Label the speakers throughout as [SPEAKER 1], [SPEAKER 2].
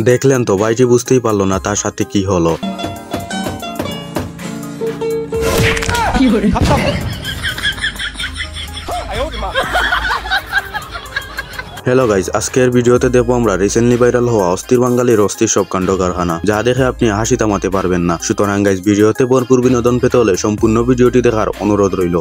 [SPEAKER 1] দেখলেন তো ভাইটি বুঝতেই পারলো না তার সাথে কি হলো। হ্যালো গাইজ, আজকের ভিডিওতে দেখবো আমরা রিসেন্টলি ভাইরাল হওয়া অস্থির বাঙালির অস্থির সব কাণ্ড কারখানা, যা দেখে আপনি হাসি থামাতে পারবেন না। সুতরাং গাইজ, ভিডিওতে ভরপুর বিনোদন পেতে হলে সম্পূর্ণ ভিডিওটি দেখার অনুরোধ রইল।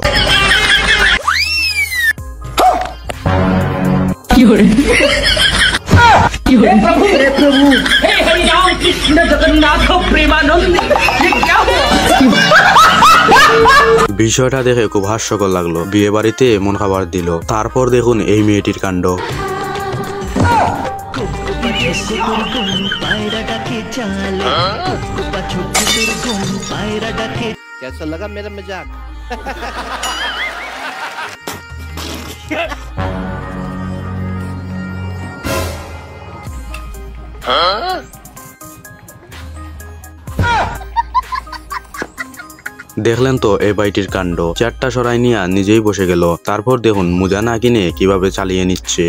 [SPEAKER 1] বিষয়টা দেখে খুব হাস্যকর লাগলো। বিয়ে বাড়িতে এমন খাবার দিল, তারপর দেখুন এই মেয়েটির কাণ্ড।
[SPEAKER 2] कैसा लगा मेरा मजाक?
[SPEAKER 1] দেখলেন তো এই বাইটির কাণ্ড, চারটা সরাই নিয়ে নিজেই বসে গেল। তারপর দেখুন মোজা না কিনে কিভাবে চালিয়ে নিচ্ছে।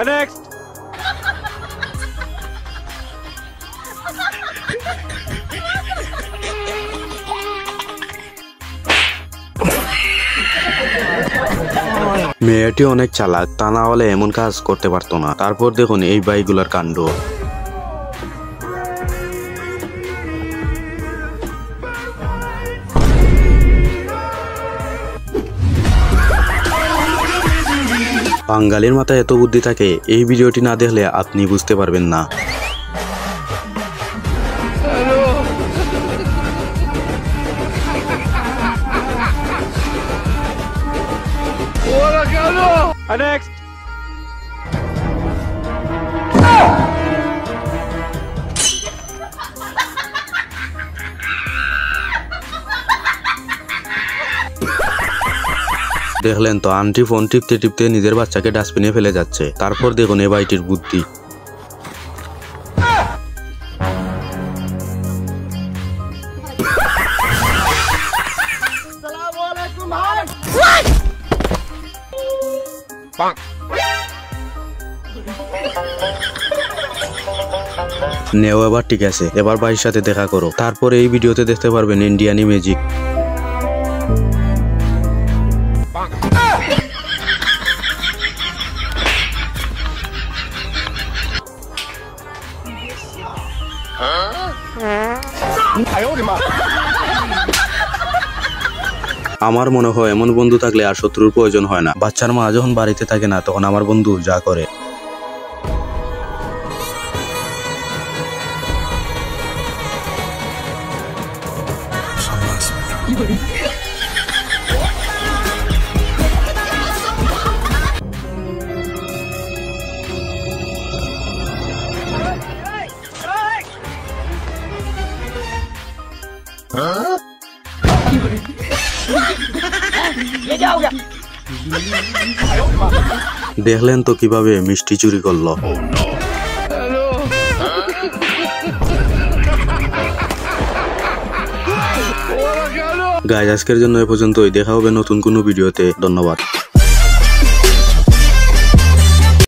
[SPEAKER 2] Next.
[SPEAKER 1] মেয়েটি অনেক চালাক, তা না হলে এমন কাজ করতে পারতো না। তারপর দেখুন এই বাইকগুলোর কাণ্ড। বাঙালির মাথায় এত বুদ্ধি থাকে, এই ভিডিওটি না দেখলে আপনি বুঝতে পারবেন না।
[SPEAKER 2] Next.
[SPEAKER 1] দেখলেন তো আন্টি ফোন টিপতে টিপতে নিজের বাচ্চাকে ডাস্টবিনে ফেলে যাচ্ছে। তারপর দেখুন এই ভাইটির বুদ্ধি। নেও এবার ঠিক আছে, এবার ভাইয়ের সাথে দেখা করো। তারপর এই ভিডিওতে দেখতে পারবেন ইন্ডিয়ানি ম্যাজিক। আমার মনে হয় এমন বন্ধু থাকলে আর শত্রুর প্রয়োজন হয় না। বাচ্চার মা যখন বাড়িতে থাকে না, তখন আমার বন্ধু যা করে। দেখলেন তো কিভাবে মিষ্টি চুরি করলো। গাইজ, আজকের জন্য এ পর্যন্তই। দেখা হবে নতুন কোনো ভিডিওতে। ধন্যবাদ।